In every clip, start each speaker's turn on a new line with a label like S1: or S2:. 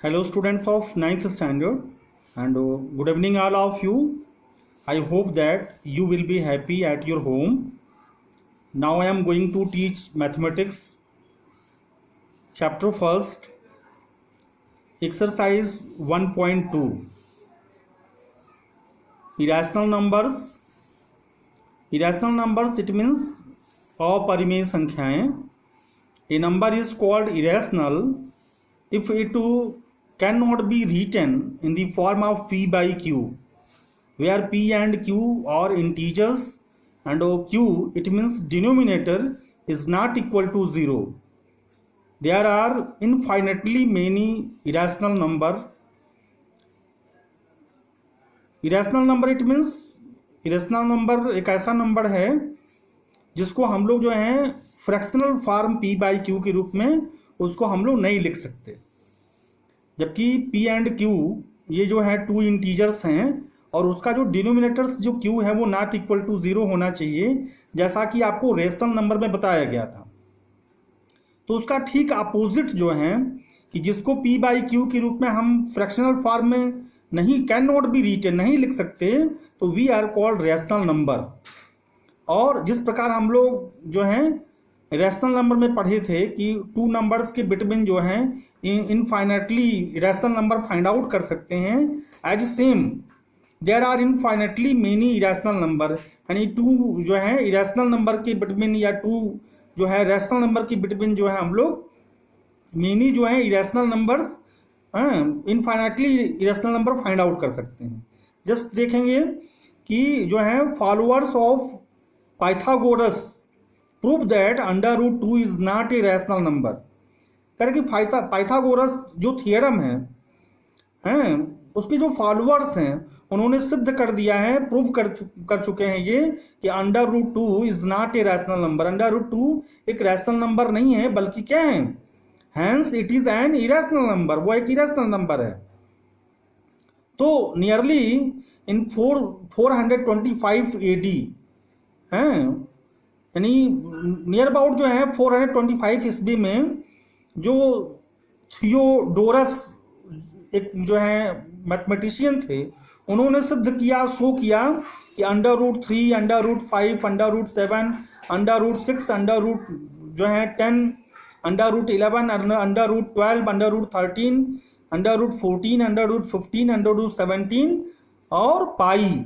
S1: Hello students of ninth standard and good evening all of you. I hope that you will be happy at your home. Now I am going to teach mathematics chapter first, exercise 1.2, irrational numbers. Irrational numbers, it means अपरिमेय संख्याएं. A number is called irrational if it cannot be written in the form of p by q, where p and q are integers and q, it means denominator, is not equal to 0. There are infinitely many irrational number. Irrational number, it means irrational number एक ऐसा number है जिसको हम लोग जो है fractional form p by Q के रूप में उसको हम लोग नहीं लिख सकते, जबकि p एंड q ये जो है टू इंटीजर्स हैं और उसका जो डिनोमिनेटर्स जो q है वो नॉट इक्वल टू 0 होना चाहिए, जैसा कि आपको रेशनल नंबर में बताया गया था. तो उसका ठीक अपोजिट जो है कि जिसको p बाई क्यू के रूप में हम फ्रैक्शनल फॉर्म में नहीं, कैन नॉट बी रिटन, नहीं लिख सकते, तो we are called rational number. और जिस प्रकार हम लोग जो हैं रेशनल नंबर में पढ़े थे कि टू नंबर्स के बिटवीन जो है infinitely rational number find out कर सकते हैं, as same there are infinitely many irrational number, यानी टू जो है इरेशनल नंबर के बिटवीन या टू जो है रेशनल नंबर के बिटवीन जो है हम लोग मेनी जो है irrational numbers infinitely irrational number find out कर सकते हैं. जस्ट देखेंगे कि जो है followers of Pythagoras prove that under root 2 is not a rational number. करके पाइथागोरस जो थियरम है उसके जो फॉलोअर्स हैं उन्होंने सिद्ध कर दिया है, प्रूव कर चुके हैं ये कि under root 2 is not a rational number. Under root 2 एक रैशनल नंबर नहीं है, बल्कि क्या है, hence it is an irrational number, वो एक इरेशनल नंबर है. तो नियरली इन 425 AD हैं, यानी नियर अबाउट जो है 425 ईस्वी में जो थियोडोरस एक जो है मैथमेटिशियन थे, उन्होंने सिद्ध किया, शो किया कि under root 3, under root 5, under root 7, under root 6, under root जो है 10, under root 11, under root 12, under root 13, under root 14, under root 15, under root 17 और pi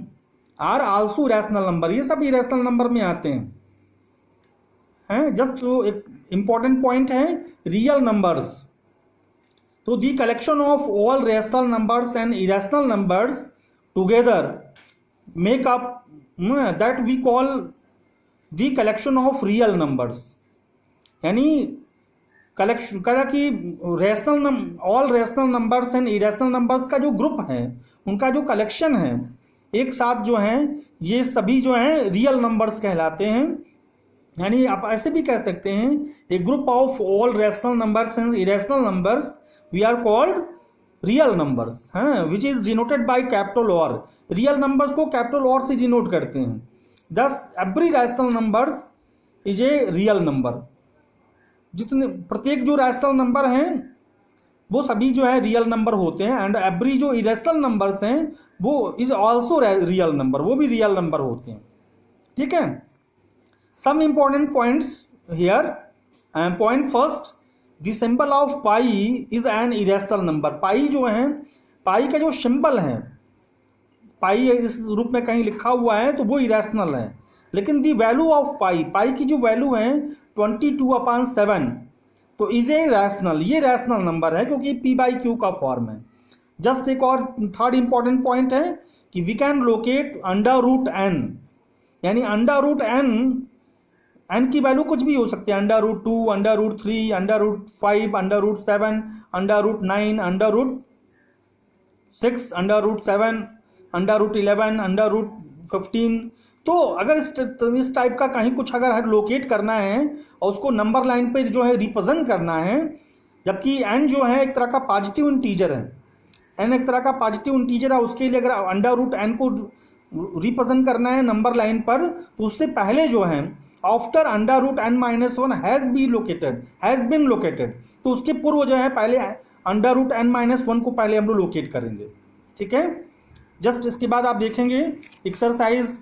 S1: are also rational number. ये सब इरेशनल नंबर में आते हैं. जस्ट एक इंपॉर्टेंट पॉइंट है रियल नंबर्स. तो the collection of all rational numbers and irrational numbers together make up that we call the collection of real numbers. यानी collection करा कि rational all rational numbers and irrational numbers का जो group है, उनका जो collection है एक साथ जो है, ये सभी जो हैं रियल नंबर्स कहलाते हैं. यानी आप ऐसे भी कह सकते हैं a group of all rational numbers and irrational numbers we are called real numbers, हैं, which is denoted by capital R. Real numbers को कैपिटल ऑर से डिनोट करते हैं. Thus every rational numbers is a real number. जितने प्रत्येक जो rational number हैं वो सभी जो है रियल नंबर होते हैं, एंड एवरी जो इरेशनल नंबर्स हैं वो इज ऑल्सो रियल नंबर, वो भी रियल नंबर होते हैं. ठीक है. Some important points here. Point first, the symbol of pi is an irrational number. Pi जो है, पाई का जो सिंबल है, पाई इस रूप में कहीं लिखा हुआ है तो वो इरेशनल है. लेकिन the value of pi, pi की जो वैल्यू है 22/7, तो इज ए रैशनल, ये रैशनल नंबर है क्योंकि p बाई क्यू का फॉर्म है. जस्ट एक और थर्ड इंपॉर्टेंट पॉइंट है कि we can locate under root n, यानी अंडर रूट n की वैल्यू कुछ भी हो सकती है, under root 2, under root 3, under root 5, under root 7, under root 9, under root 6, under root 7, under root 11, under root 15. तो अगर इस टाइप का कहीं कुछ अगर लोकेट करना है और उसको नंबर लाइन पे जो है रिप्रेजेंट करना है, जबकि n जो है एक तरह का पॉजिटिव इंटीजर है, n एक तरह का पॉजिटिव इंटीजर है, उसके लिए अगर अंडर रूट n को रिप्रेजेंट करना है नंबर लाइन पर, तो उससे पहले जो है after under root n-1 has been located, तो उसके पूर्व जो है पहले अंडर रूट n-1 को पहले हम लोग लोकेट करेंगे, ठीक है। जस्ट इसके बाद आप देखेंगे exercise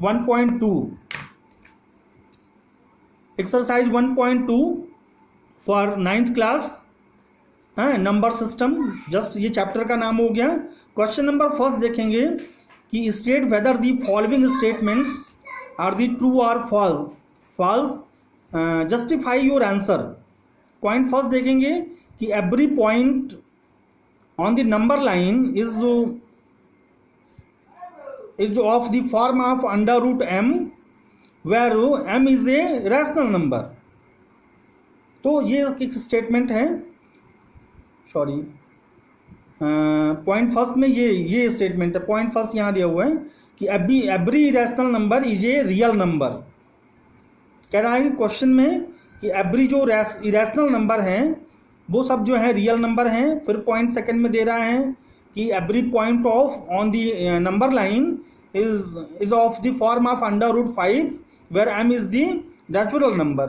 S1: 1.2 for 9th class number system. Just ये चैप्टर का नाम हो गया। क्वेश्चन नंबर फर्स्ट देखेंगे कि state whether the following statements are the true और false, justify your answer. Point first देखेंगे कि every point on the number line is of the form of under root m where m is a rational number. तो ये एक statement है, sorry point first में ये statement है। Point first यहाँ दिया हुआ है कि every irrational number is a real number. कह रहा है कि क्वेश्चन में कि एवरी जो इरेशनल नंबर हैं वो सब जो है रियल नंबर हैं। फिर पॉइंट सेकंड में दे रहा है कि every point of on the number line is of the form of under root 5 where m is the natural number.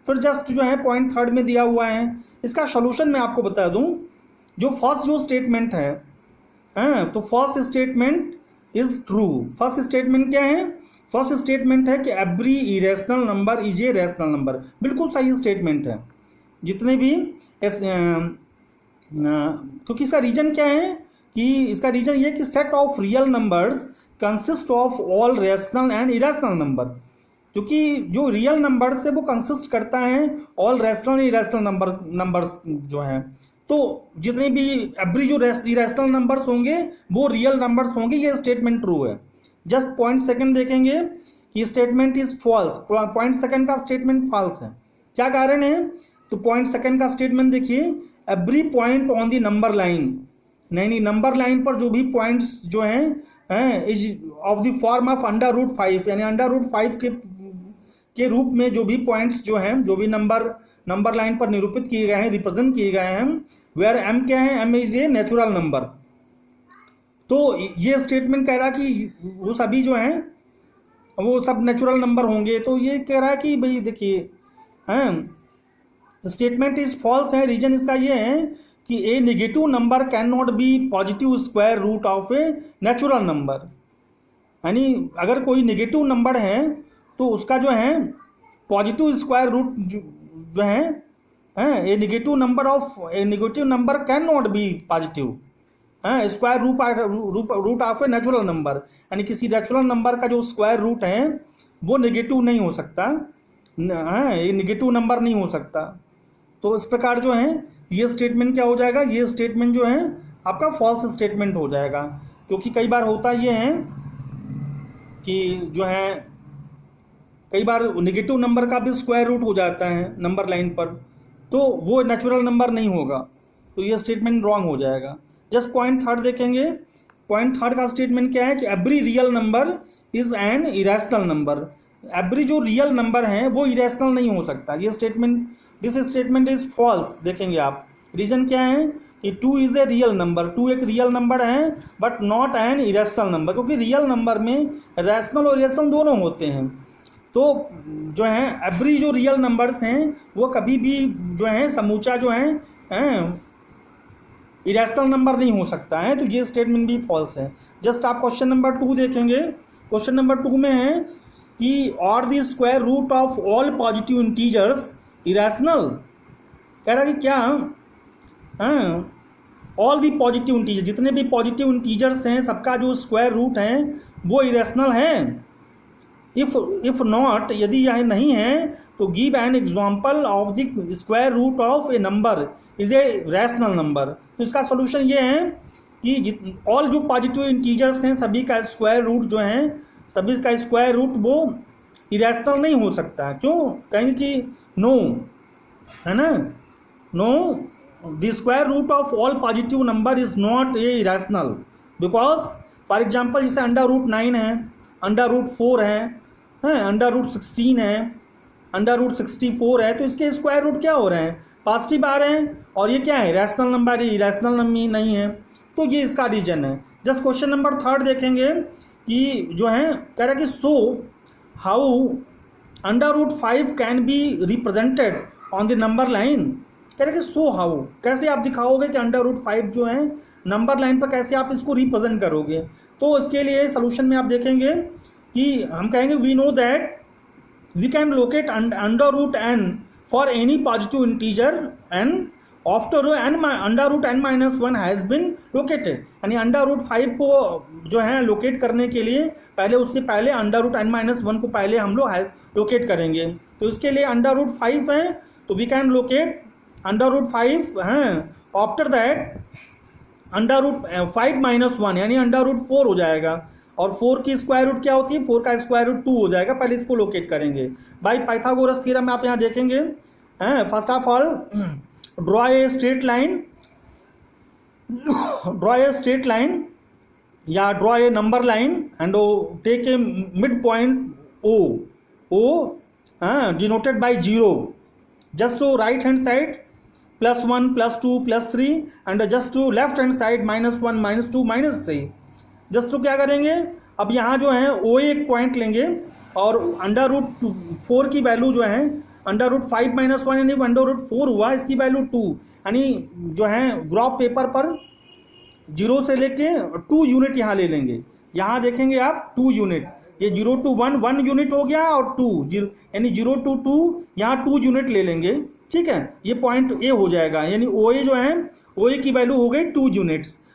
S1: फिर जस्ट जो है पॉइंट थर्ड में दिया हुआ है। इसका सोल्यूशन मैं आपको बता दूं। जो फर्स्ट जो स्टेटमेंट है तो first statement is true. First statement क्या है? फर्स्ट स्टेटमेंट है कि every irrational number is a rational number. बिल्कुल सही स्टेटमेंट है। जितने भी क्योंकि इसका रीजन क्या है कि इसका रीजन ये कि set of real numbers consist of all rational and irrational number. क्योंकि जो रियल नंबर्स है वो कंसिस्ट करता है ऑल रैशनल इरेशनल नंबर्स जो हैं। तो जितने भी एवरी जो इरेशनल नंबर्स होंगे वो रियल नंबर्स होंगे। ये स्टेटमेंट ट्रू है। जस्ट पॉइंट सेकंड देखेंगे कि statement is false. Point second का स्टेटमेंट फॉल्स है। क्या कारण है? तो पॉइंट सेकंड का स्टेटमेंट देखिए, every point on the number line, नहीं नंबर लाइन पर जो भी पॉइंट्स जो हैं is of the form of under root 5, यानी अंडर रूट 5 के रूप में जो भी पॉइंट्स जो हैं, जो भी नंबर लाइन पर निरूपित किए गए हैं, रिप्रेजेंट किए गए हैं, वेयर m क्या है? m is A natural number. तो ये स्टेटमेंट कह रहा कि वो सभी जो हैं वो सब नेचुरल नंबर होंगे। तो ये कह रहा है कि भाई देखिए स्टेटमेंट इज फॉल्स है। रीजन इसका ये है कि a negative number can not be positive square root of a natural number. यानी अगर कोई नेगेटिव नंबर है तो उसका जो है पॉजिटिव स्क्वायर रूट जो है a negative number can not be positive square root of a natural number. यानी किसी नेचुरल नंबर का जो स्क्वायर रूट है वो नेगेटिव नहीं हो सकता, ये नेगेटिव नंबर नहीं हो सकता। तो इस प्रकार जो है ये स्टेटमेंट क्या हो जाएगा? ये स्टेटमेंट जो है आपका फॉल्स स्टेटमेंट हो जाएगा। क्योंकि कई बार होता ये है कि जो है कई बार नेगेटिव नंबर का भी स्क्वायर रूट हो जाता है नंबर लाइन पर, तो वो नेचुरल नंबर नहीं होगा। तो ये स्टेटमेंट रॉन्ग हो जाएगा। जस्ट पॉइंट थर्ड देखेंगे। पॉइंट थर्ड का स्टेटमेंट क्या है कि every real number is an irrational number. Every जो रियल नंबर है वो इरेशनल नहीं हो सकता। ये statement, this statement is false. देखेंगे आप रीजन क्या है कि 2 इज ए रियल नंबर। 2 एक रियल नंबर है but not an irrational number. क्योंकि रियल नंबर में रैशनल और इरेशनल दोनों होते हैं। तो जो है एवरी जो रियल नंबर्स हैं वो कभी भी जो है समूचा जो है इरेशनल नंबर नहीं हो सकता है। तो ये स्टेटमेंट भी फॉल्स है। जस्ट आप क्वेश्चन नंबर 2 देखेंगे। क्वेश्चन नंबर 2 में है कि और the square root of all positive integers irrational. कह रहा कि क्या ऑल दी पॉजिटिव इंटीजर, जितने भी पॉजिटिव इंटीजर्स हैं सबका जो स्क्वायर रूट है वो इरेशनल है। इफ नॉट, यदि यह नहीं है तो give an example of the square root of a number is a rational number. तो इसका सोल्यूशन ये है कि ऑल जो पॉजिटिव इंटीजर्स हैं सभी का स्क्वायर रूट जो है, सभी का स्क्वायर रूट वो इरेशनल नहीं हो सकता। क्यों? कहेंगे कि नो, है ना, no the square root of all positive number is not a irrational because for example जैसे अंडर रूट 9 है, अंडर रूट 4 है, अंडर रूट 16 है, अंडर रूट 64 है। तो इसके स्क्वायर रूट क्या हो रहे हैं? पॉजिटिव आ रहे हैं। और ये क्या है? रैशनल नंबर है, इरेशनल नंबर नहीं है। तो ये इसका रीजन है। जस्ट क्वेश्चन नंबर 3 देखेंगे कि जो है कह रहा है कि so how under root 5 can be represented on the number line. कह रहे कि सो हाउ, कैसे आप दिखाओगे कि अंडर रूट 5 जो है नंबर लाइन पर कैसे आप इसको रिप्रेजेंट करोगे। तो इसके लिए सोल्यूशन में आप देखेंगे कि हम कहेंगे we know that we can locate under root n for any positive integer n after under root n minus 1 has been located। यानी अंडर रूट 5 को जो है लोकेट करने के लिए पहले उससे पहले अंडर रूट n माइनस 1 को पहले हम लोग लोकेट करेंगे। तो इसके लिए अंडर रूट 5 है तो we can locate under root 5 हैं, after that under root 5 minus 1 यानी अंडर रूट 4 हो जाएगा, और 4 की स्क्वायर रूट क्या होती है, 4 का स्क्वायर रूट 2 हो जाएगा। पहले इसको लोकेट करेंगे बाई पाइथागोरस थ्योरम। आप यहाँ देखेंगे हैं, first of all draw a straight line, draw a straight line या draw a number line and take a mid point O denoted by 0 just to right hand side +1 +2 +3 and just to left hand side -1 -2 -3। Just तो क्या करेंगे, अब यहाँ जो है ओ एक point लेंगे और अंडर रूट 4 की वैल्यू जो है अंडर रूट 5 माइनस 1 यानी अंडर रूट 4 हुआ, इसकी वैल्यू 2 यानी जो है ग्राफ पेपर पर 0 से लेके 2 यूनिट यहाँ ले लेंगे। यहाँ देखेंगे आप 2 यूनिट, ये 0 to 1 यूनिट हो गया और 2 यानी 0 to 2 यहाँ 2 यूनिट ले लेंगे। ठीक है, ये पॉइंट ए हो जाएगा, यानी ओ ए जो है ओ ए की वैल्यू हो गई 2 यूनिट्स।